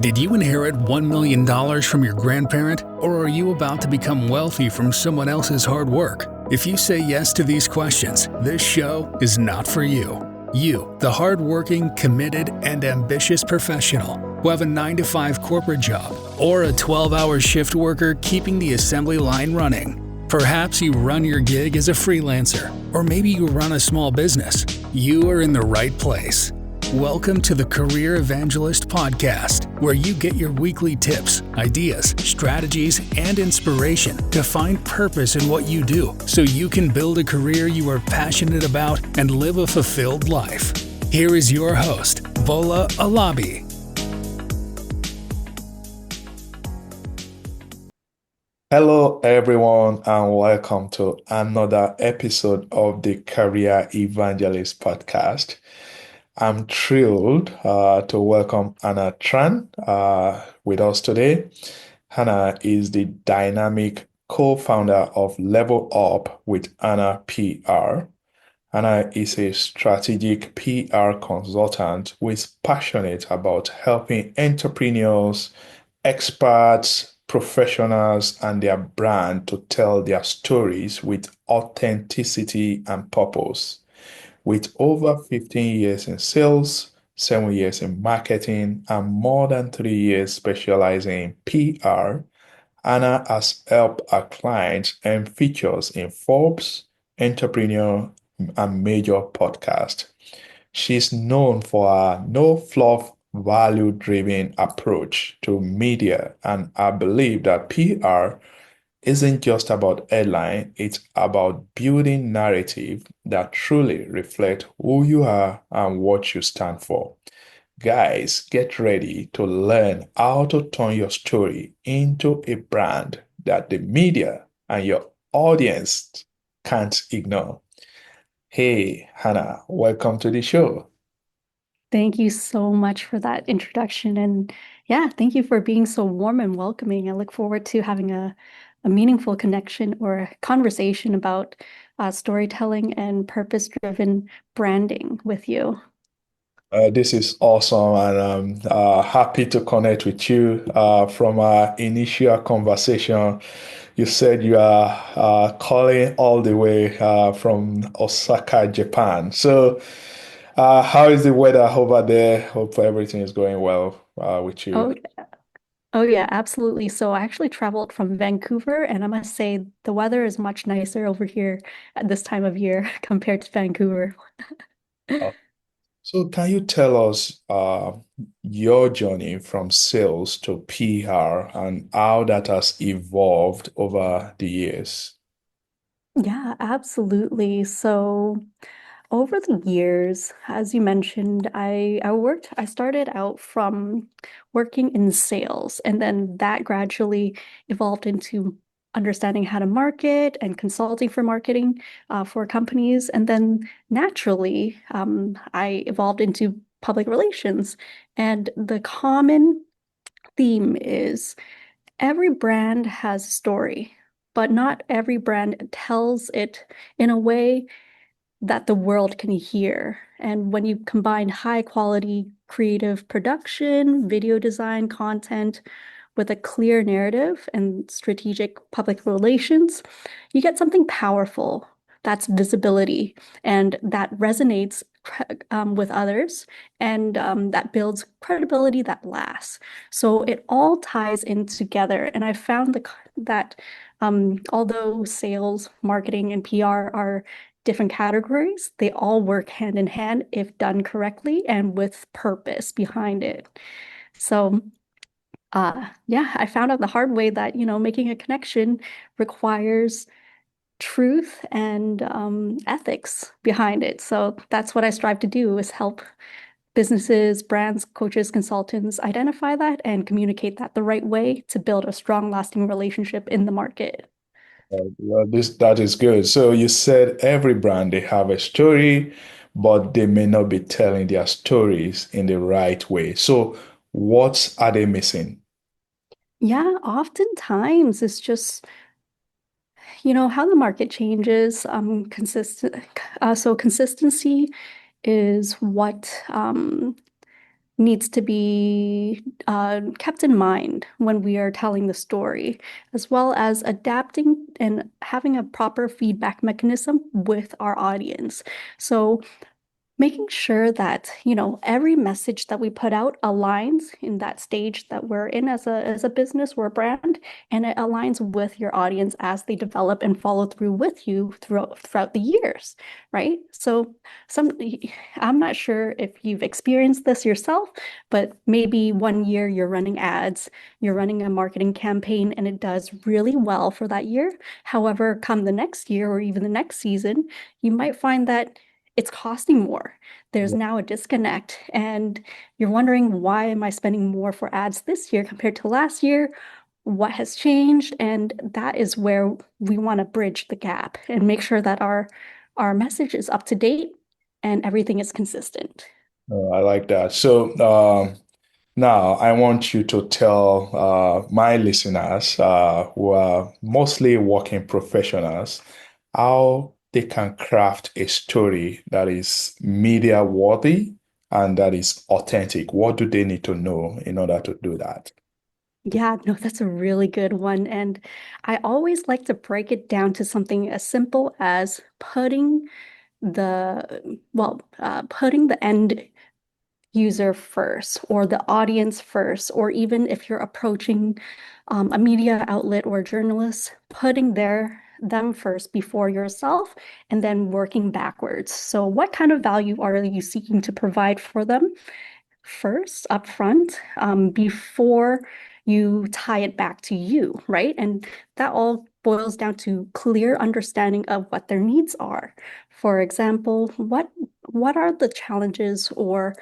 Did you inherit $1 million from your grandparent, or are you about to become wealthy from someone else's hard work? If you say yes to these questions, this show is not for you. You, the hardworking, committed, and ambitious professional who have a 9-to-5 corporate job or a 12-hour shift worker keeping the assembly line running. Perhaps you run your gig as a freelancer, or maybe you run a small business. You are in the right place. Welcome to the Career Evangelist Podcast, where you get your weekly tips, ideas, strategies, and inspiration to find purpose in what you do so you can build a career you are passionate about and live a fulfilled life. Here is your host, Bola. Hello, everyone, and welcome to another episode of the Career Evangelist Podcast. I'm thrilled to welcome Anna Tran with us today. Anna is the dynamic co-founder of Level Up with Anna PR. Anna is a strategic PR consultant who is passionate about helping entrepreneurs, experts, professionals, and their brand to tell their stories with authenticity and purpose. With over 15 years in sales, 7 years in marketing, and more than 3 years specializing in PR, Anna has helped her clients earn features in Forbes, Entrepreneur, and major podcasts. She's known for her no fluff, value driven approach to media, and I believe that PR isn't just about headline, it's about building narrative that truly reflect who you are and what you stand for. Guys, get ready to learn how to turn your story into a brand that the media and your audience can't ignore. Hey, Hannah, welcome to the show. Thank you so much for that introduction. And yeah, thank you for being so warm and welcoming. I look forward to having a meaningful connection or a conversation about storytelling and purpose-driven branding with you. This is awesome, and I'm happy to connect with you. From our initial conversation, you said you are calling all the way from Osaka, Japan. So, how is the weather over there? Hope everything is going well with you. Oh, oh yeah, absolutely. So I actually traveled from Vancouver, and I must say the weather is much nicer over here at this time of year compared to Vancouver. So, can you tell us your journey from sales to PR and how that has evolved over the years? Yeah, absolutely. So over the years, as you mentioned, I started out from working in sales, and then that gradually evolved into understanding how to market and consulting for marketing for companies. And then naturally, I evolved into public relations. And the common theme is every brand has a story, but not every brand tells it in a way that the world can hear. And when you combine high quality creative production, video design, content with a clear narrative and strategic public relations, you get something powerful. That's visibility, and that resonates with others, and that builds credibility that lasts. So it all ties in together. And I found that although sales, marketing, and PR are different categories, they all work hand in hand if done correctly and with purpose behind it. So, yeah, I found out the hard way that, making a connection requires truth and ethics behind it. So that's what I strive to do is help businesses, brands, coaches, consultants identify that and communicate that the right way to build a strong, lasting relationship in the market. Well, that is good. So you said every brand they have a story, but they may not be telling their stories in the right way. So what are they missing? Yeah, oftentimes it's just, how the market changes, consistent. So consistency is what needs to be kept in mind when we are telling the story, as well as adapting and having a proper feedback mechanism with our audience. So making sure that, every message that we put out aligns in that stage that we're in as a business or a brand, and it aligns with your audience as they develop and follow through with you throughout the years, right? So I'm not sure if you've experienced this yourself, but maybe one year you're running ads, you're running a marketing campaign, and it does really well for that year. However, come the next year or even the next season, you might find that it's costing more. There's now a disconnect, and you're wondering, why am I spending more for ads this year compared to last year? What has changed? And that is where we want to bridge the gap and make sure that our message is up to date and everything is consistent. I like that. So now I want you to tell my listeners who are mostly working professionals how they can craft a story that is media worthy and that is authentic. What do they need to know in order to do that? Yeah, no, that's a really good one. And I always like to break it down to something as simple as putting the end user first or the audience first, or even if you're approaching a media outlet or journalist, putting them first before yourself and then working backwards. So what kind of value are you seeking to provide for them first up front, before you tie it back to you, right? And that all boils down to clear understanding of what their needs are. For example, what are the challenges, or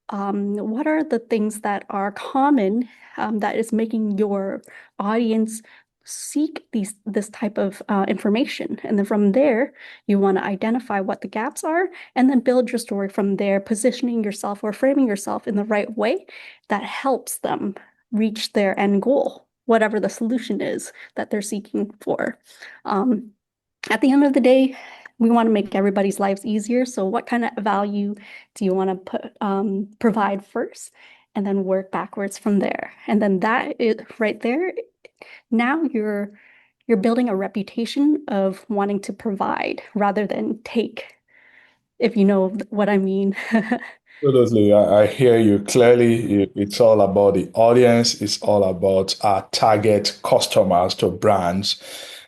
what are the things that are common, that is making your audience seek this type of information? And then from there, you want to identify what the gaps are and then build your story from there, positioning yourself or framing yourself in the right way that helps them reach their end goal, whatever the solution is that they're seeking for. Um, at the end of the day, we want to make everybody's lives easier. So what kind of value do you want to provide first, and then work backwards from there? And then that is right there. Now you're building a reputation of wanting to provide rather than take, if you know what I mean. Absolutely. I hear you clearly. It's all about the audience. It's all about our target customers to brands.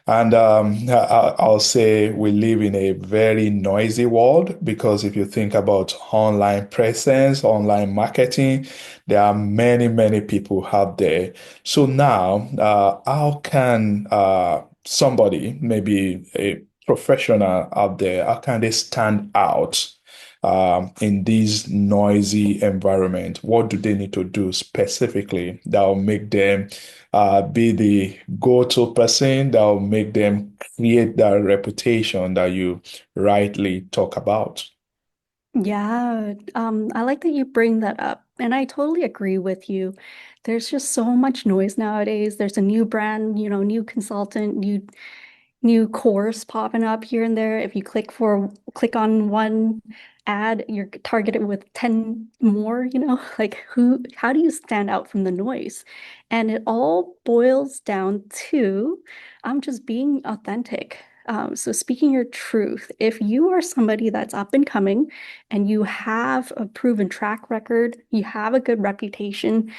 And I'll say we live in a very noisy world, because if you think about online presence, online marketing, there are many, many people out there. So now, how can somebody, maybe a professional out there, how can they stand out in this noisy environment? What do they need to do specifically that will make them be the go-to person, that will make them create that reputation that you rightly talk about? Yeah, I like that you bring that up, and I totally agree with you. There's just so much noise nowadays. There's a new brand, new consultant, new course popping up here and there. If you click on one ad, you're targeted with 10 more, like how do you stand out from the noise? And it all boils down to just being authentic. So speaking your truth. If you are somebody that's up and coming and you have a proven track record, you have a good reputation,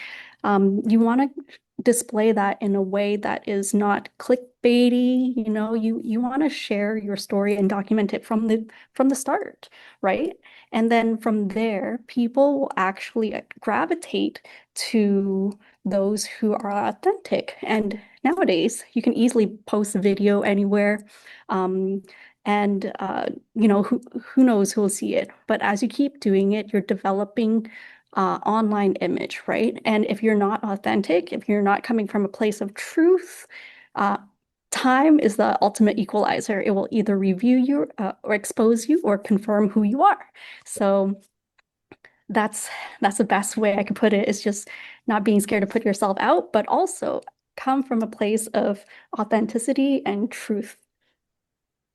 you want to display that in a way that is not clickbaity. You want to share your story and document it from the start, right? And then from there, people will actually gravitate to those who are authentic. And nowadays, you can easily post a video anywhere. Um, and who knows who will see it. But as you keep doing it, you're developing online image, right? And if you're not authentic, if you're not coming from a place of truth, uh, time is the ultimate equalizer. It will either review you, or expose you, or confirm who you are. So that's the best way I could put it. Is just not being scared to put yourself out, but also come from a place of authenticity and truth.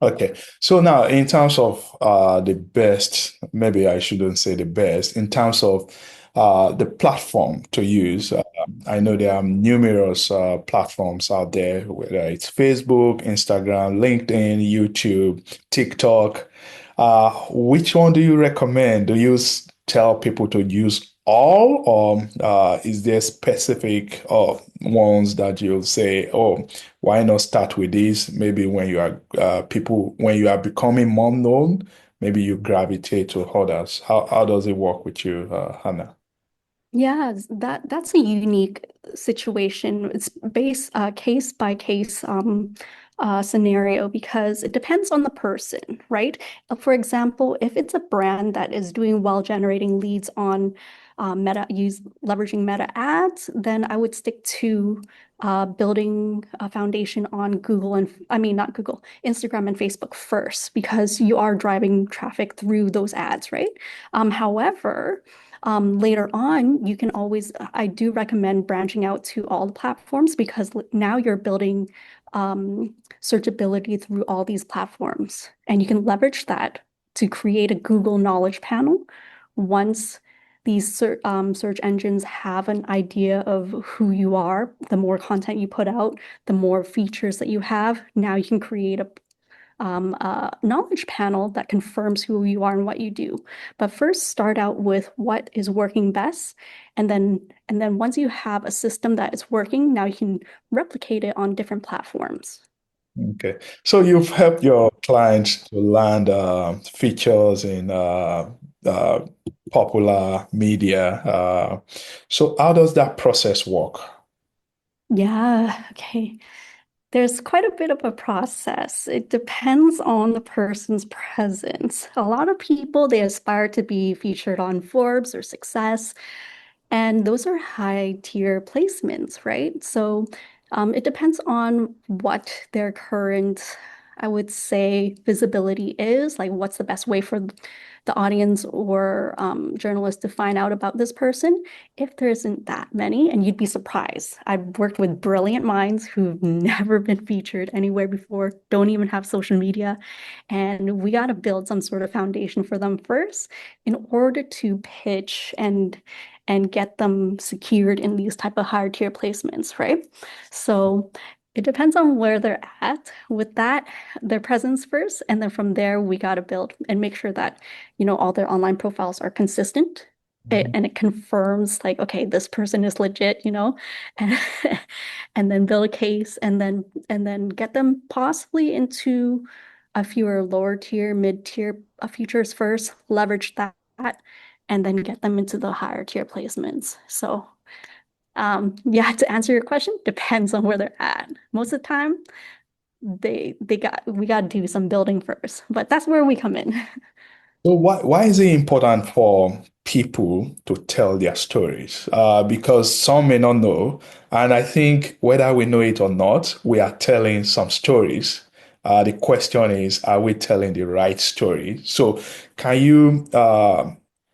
Okay. So now, in terms of the best, maybe I shouldn't say the best, in terms of the platform to use. I know there are numerous platforms out there, whether it's Facebook, Instagram, LinkedIn, YouTube, TikTok. Which one do you recommend? Do you tell people to use all, or is there specific ones that you'll say, oh, why not start with this? Maybe when you are when you are becoming more known, maybe you gravitate to others. How does it work with you, Hannah? Yeah, that's a unique situation. It's based case by case scenario because it depends on the person, right? For example, if it's a brand that is doing well generating leads on leveraging meta ads, then I would stick to building a foundation on Google and I mean not Google, Instagram and Facebook first because you are driving traffic through those ads, right? However, later on, you can always, I do recommend branching out to all the platforms because now you're building searchability through all these platforms. And you can leverage that to create a Google Knowledge panel. Once these search engines have an idea of who you are, the more content you put out, the more features that you have, now you can create a knowledge panel that confirms who you are and what you do. But first, start out with what is working best, and then once you have a system that is working, now you can replicate it on different platforms. Okay. So you've helped your clients to land features in uh, popular media. So how does that process work? Yeah, okay. There's quite a bit of a process. It depends on the person's presence. A lot of people, they aspire to be featured on Forbes or Success, and those are high tier placements, right? So it depends on what their current, I would say, visibility is. Like, what's the best way for the audience or journalists to find out about this person? If there isn't that many, and you'd be surprised. I've worked with brilliant minds who've never been featured anywhere before, don't even have social media. And we got to build some sort of foundation for them first in order to pitch and get them secured in these type of higher tier placements, right? So it depends on where they're at with that, their presence first, and then from there we got to build and make sure that, all their online profiles are consistent. And it confirms like, okay, this person is legit, and, and then build a case and then get them possibly into a fewer lower tier, mid tier features first, leverage that, and then get them into the higher tier placements. So, yeah, to answer your question, depends on where they're at. Most of the time, we got to do some building first, but that's where we come in. So why is it important for people to tell their stories? Because some may not know, and I think whether we know it or not, we are telling some stories. The question is, are we telling the right story? So can you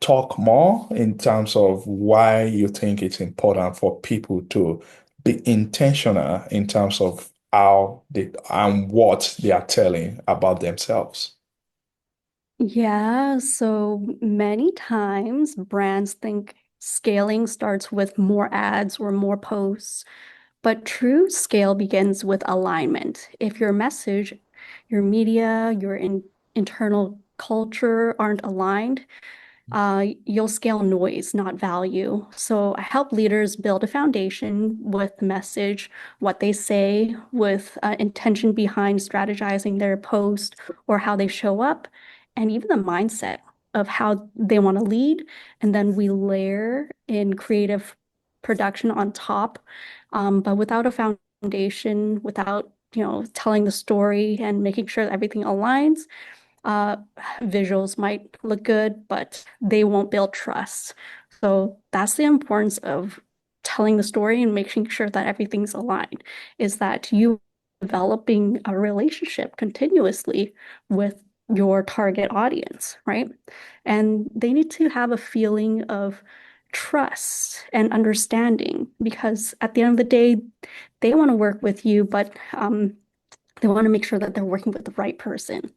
talk more in terms of why you think it's important for people to be intentional in terms of how they and what they are telling about themselves? Yeah, so many times brands think scaling starts with more ads or more posts, but true scale begins with alignment. If your message, your media, your internal culture aren't aligned, you'll scale noise, not value. So I help leaders build a foundation with the message, what they say, with intention behind strategizing their post or how they show up, and even the mindset of how they want to lead. And then we layer in creative production on top. But without a foundation, without telling the story and making sure that everything aligns, uh, visuals might look good, but they won't build trust. So that's the importance of telling the story and making sure that everything's aligned, is that you developing a relationship continuously with your target audience, right? And they need to have a feeling of trust and understanding because at the end of the day, they want to work with you, but they want to make sure that they're working with the right person.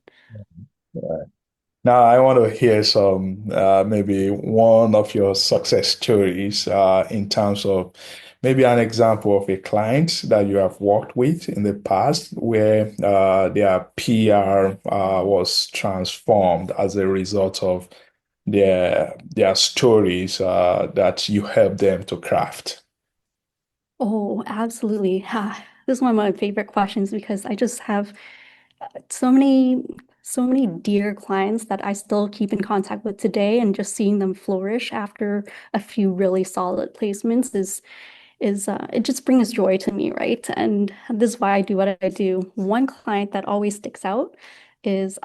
Now, I want to hear some, maybe one of your success stories in terms of maybe an example of a client that you have worked with in the past where their PR was transformed as a result of their stories that you helped them to craft. Oh, absolutely. This is one of my favorite questions because I just have so many, so many dear clients that I still keep in contact with today, and just seeing them flourish after a few really solid placements is it just brings joy to me, right? And this is why I do what I do. One client that always sticks out is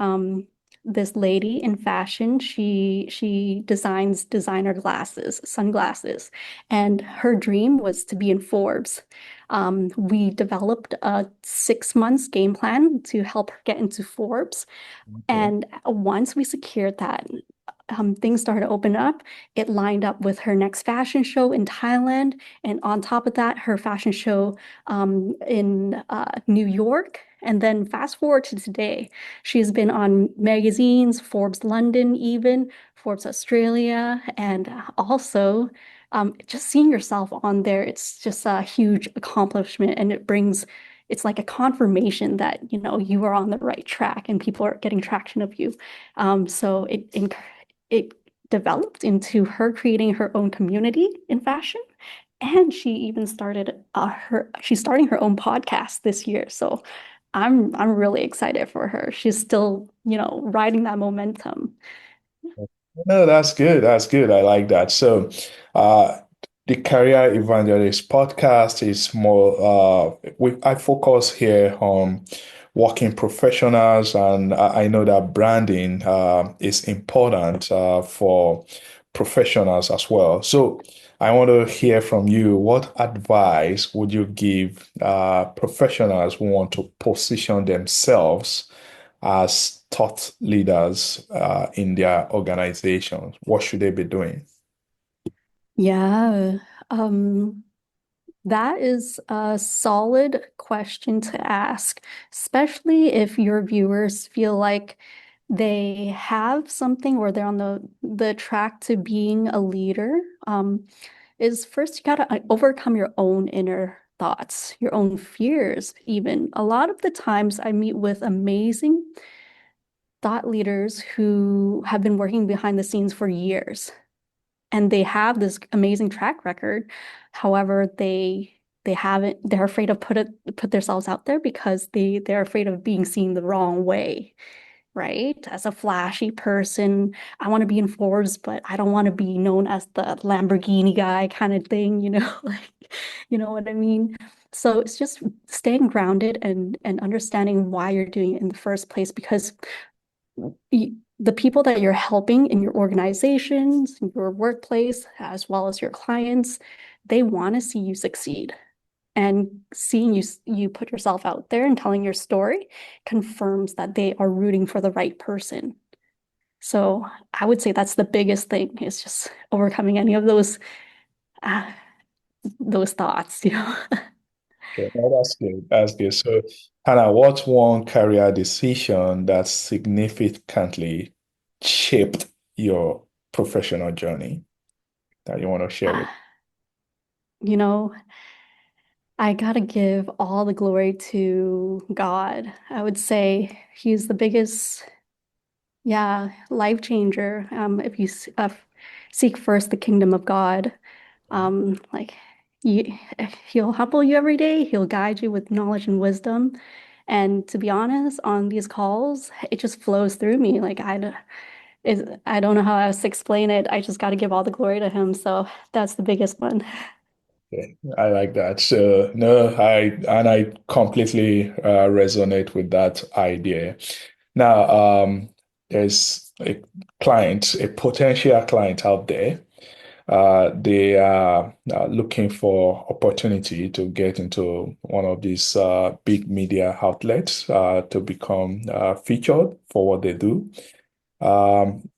this lady in fashion. She designs designer glasses, sunglasses, and her dream was to be in Forbes. We developed a 6 months game plan to help her get into Forbes. Okay. And once we secured that, things started to open up. It lined up with her next fashion show in Thailand. And on top of that, her fashion show in New York. And then fast forward to today, she's been on magazines, Forbes London, even Forbes Australia, and also just seeing yourself on there. It's just a huge accomplishment, and it's like a confirmation that you are on the right track and people are getting traction of you. So it developed into her creating her own community in fashion. And she even she's starting her own podcast this year. So I'm really excited for her. She's still, riding that momentum. No, that's good. That's good. I like that. So, uh, the Career Evangelist podcast is more, I focus here on working professionals, and I know that branding is important for professionals as well. So, I want to hear from you. What advice would you give professionals who want to position themselves as thought leaders in their organizations? What should they be doing? Yeah. Um, that is a solid question to ask, especially if your viewers feel like they have something or they're on the track to being a leader. Is first you gotta overcome your own inner thoughts, your own fears, even. A lot of the times I meet with amazing thought leaders who have been working behind the scenes for years, and they have this amazing track record. However, they haven't, they're afraid to put themselves out there because they're afraid of being seen the wrong way, right? As a flashy person, I want to be in Forbes, but I don't want to be known as the Lamborghini guy kind of thing, like, you know what I mean? So it's just staying grounded and understanding why you're doing it in the first place, because the people that you're helping in your organizations, your workplace, as well as your clients, they want to see you succeed. And seeing you put yourself out there and telling your story confirms that they are rooting for the right person. So I would say that's the biggest thing, is just overcoming any of uh, those thoughts. Okay, no, that's good. That's good. So, Hannah, what's one career decision that significantly shaped your professional journey that you want to share with? Uh, you know, I gotta give all the glory to God. I would say He's the biggest, yeah, life changer. If you seek first the kingdom of God, like you, He'll humble you every day. He'll guide you with knowledge and wisdom. And to be honest, on these calls, it just flows through me. Like I don't know how else to explain it. I just got to give all the glory to Him. So that's the biggest one. Okay, I like that. So, no, I completely resonate with that idea. Now, there's a client, a potential client out there. They are looking for opportunity to get into one of these big media outlets to become featured for what they do. Um,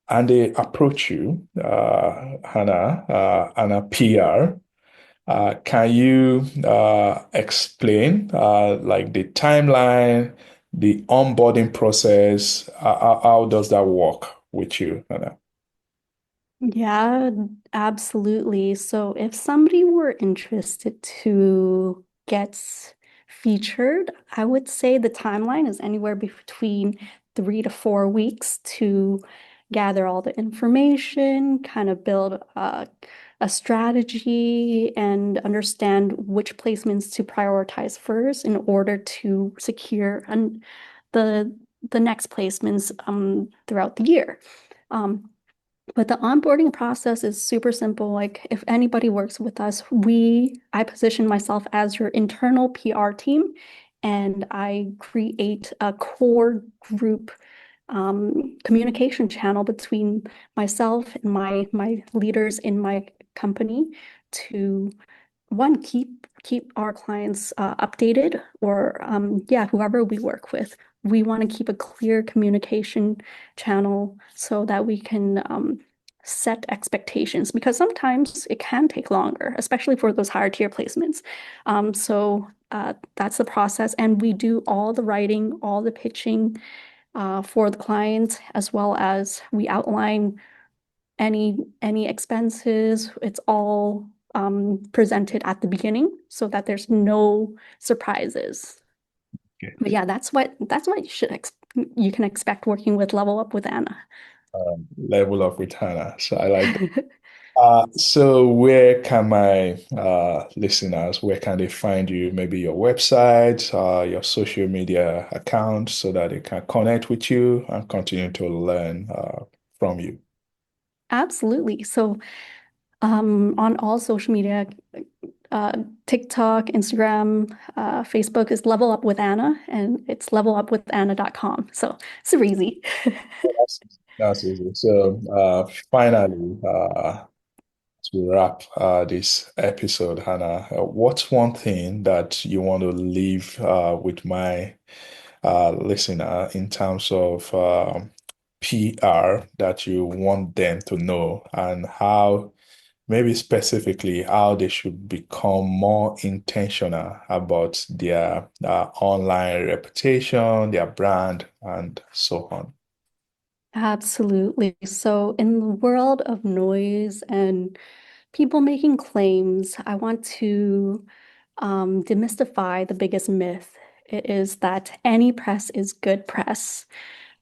and they approach you, Anna PR. Can you explain like the timeline, the onboarding process, how does that work with you, Anna? Yeah, absolutely. So if somebody were interested to get featured, I would say the timeline is anywhere between 3 to 4 weeks to gather all the information, kind of build a strategy and understand which placements to prioritize first in order to secure the the next placements throughout the year. Um, but the onboarding process is super simple. Like if anybody works with us, I position myself as your internal PR team, and I create a core group communication channel between myself and my leaders in my company to one, keep our clients updated, or yeah, whoever we work with. We want to keep a clear communication channel so that we can set expectations, because sometimes it can take longer, especially for those higher tier placements. So that's the process, and we do all the writing, all the pitching for the client, as well as we outline any expenses. It's all presented at the beginning so that there's no surprises. Okay. But yeah, that's what you can expect working with Level Up with Anna. Level up with Hannah. So I like that. So where can my listeners, where can they find you? Maybe your website, your social media account, so that they can connect with you and continue to learn from you. Absolutely. So on all social media, uh, TikTok, Instagram, Facebook is Level Up with Anna, and it's levelupwithanna.com. So super easy. That's easy. So finally, to wrap this episode, Hannah, what's one thing that you want to leave with my listener in terms of PR that you want them to know, and how, maybe specifically, how they should become more intentional about their online reputation, their brand, and so on? Absolutely. So, in the world of noise and people making claims, I want to demystify the biggest myth. It is that any press is good press.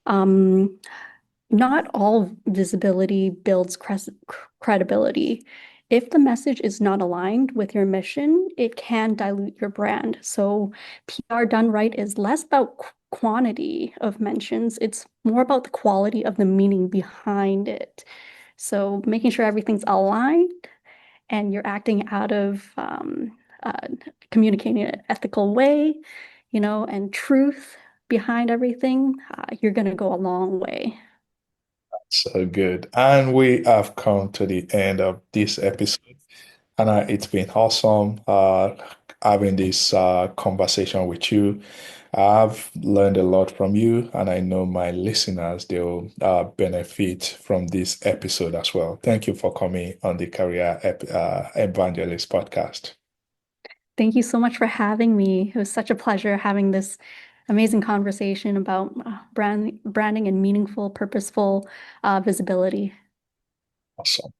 Um, Not all visibility builds credibility. If the message is not aligned with your mission, it can dilute your brand. So, PR done right is less about quantity of mentions, it's more about the quality of the meaning behind it. So, making sure everything's aligned and you're acting out of communicating in an ethical way, and truth behind everything, you're going to go a long way. So good. And we have come to the end of this episode. And it's been awesome having this conversation with you. I've learned a lot from you, and I know my listeners, they'll benefit from this episode as well. Thank you for coming on the Evangelist Podcast. Thank you so much for having me. It was such a pleasure having this amazing conversation about branding and meaningful, purposeful visibility. Awesome.